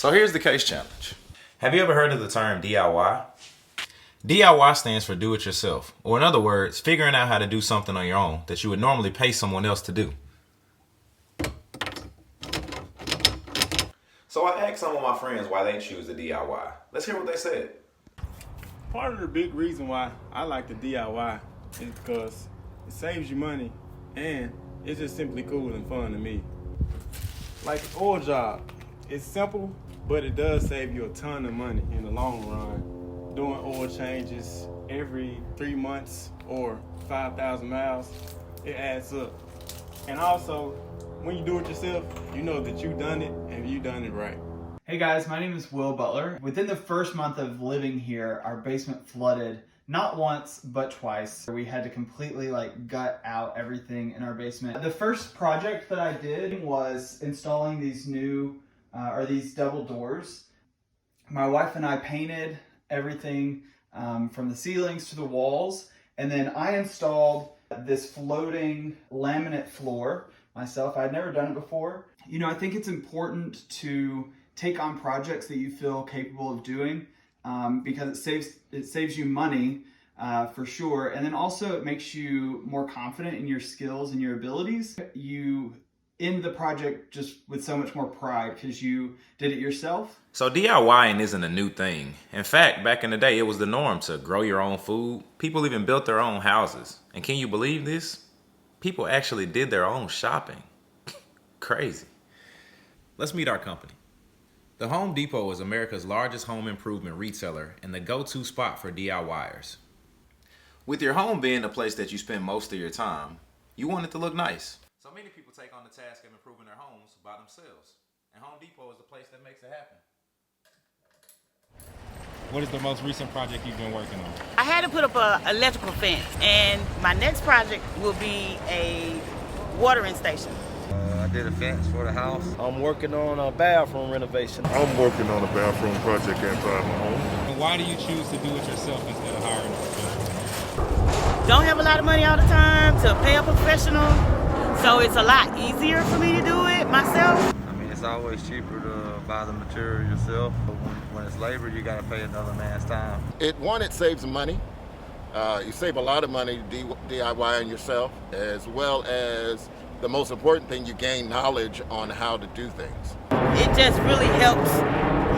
So here's the case challenge. Have you ever heard of the term DIY? DIY stands for do it yourself, or in other words, figuring out how to do something on your own that you would normally pay someone else to do. So I asked some of my friends why they choose the DIY. Let's hear what they said. Part of the big reason why I like the DIY is because it saves you money and it's just simply cool and fun to me. Like the oil job, it's simple, but it does save you a ton of money in the long run. Doing oil changes every 3 months or 5,000 miles, it adds up. And also, when you do it yourself, you know that you've done it and you've done it right. Hey guys, my name is Will Butler. Within the first month of living here, our basement flooded not once, but twice. We had to completely gut out everything in our basement. The first project that I did was installing these these double doors. My wife and I painted everything from the ceilings to the walls, and then I installed this floating laminate floor myself. I'd never done it before. You know, I think it's important to take on projects that you feel capable of doing because it saves you money for sure, and then also it makes you more confident in your skills and your abilities. You end the project just with so much more pride because you did it yourself. So DIYing isn't a new thing. In fact, back in the day, it was the norm to grow your own food. People even built their own houses. And can you believe this? People actually did their own shopping. Crazy. Let's meet our company. The Home Depot is America's largest home improvement retailer and the go-to spot for DIYers. With your home being the place that you spend most of your time, you want it to look nice. So many people take on the task of improving their homes by themselves. And Home Depot is the place that makes it happen. What is the most recent project you've been working on? I had to put up an electrical fence, and my next project will be a watering station. I did a fence for the house. I'm working on a bathroom renovation. I'm working on a bathroom project inside my home. And why do you choose to do it yourself instead of hiring a professional? Don't have a lot of money all the time to pay a professional, so it's a lot easier for me to do it myself. I mean, it's always cheaper to buy the material yourself, but when it's labor, you got to pay another man's time. It saves money. You save a lot of money DIYing yourself, as well as the most important thing, you gain knowledge on how to do things. It just really helps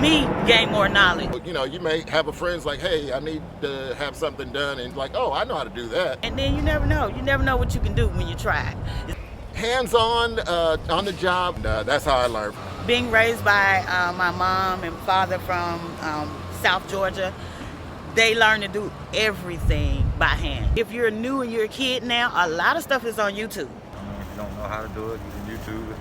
me gain more knowledge. You know, you may have a friend's like, hey, I need to have something done, and like, oh, I know how to do that. And then you never know. You never know what you can do when you try. Hands-on, on the job, that's how I learned. Being raised by my mom and father from South Georgia, they learn to do everything by hand. If you're new and you're a kid now, a lot of stuff is on YouTube. I mean, if you don't know how to do it, you can YouTube it.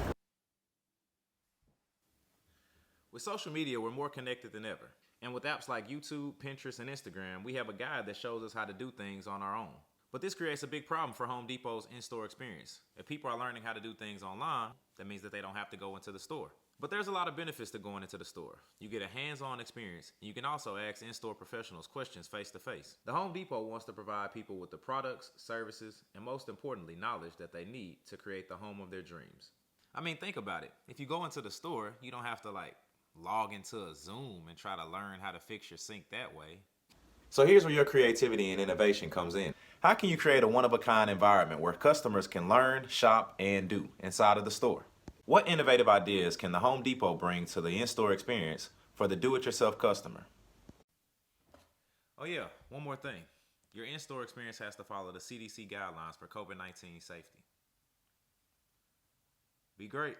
With social media, we're more connected than ever. And with apps like YouTube, Pinterest, and Instagram, we have a guide that shows us how to do things on our own. But this creates a big problem for Home Depot's in-store experience. If people are learning how to do things online, that means that they don't have to go into the store. But there's a lot of benefits to going into the store. You get a hands-on experience, and you can also ask in-store professionals questions face-to-face. The Home Depot wants to provide people with the products, services, and most importantly, knowledge that they need to create the home of their dreams. I mean, think about it. If you go into the store, you don't have to log into a Zoom and try to learn how to fix your sink that way. So here's where your creativity and innovation comes in. How can you create a one-of-a-kind environment where customers can learn, shop, and do inside of the store? What innovative ideas can the Home Depot bring to the in-store experience for the do-it-yourself customer? Oh yeah, one more thing. Your in-store experience has to follow the CDC guidelines for COVID-19 safety. Be great.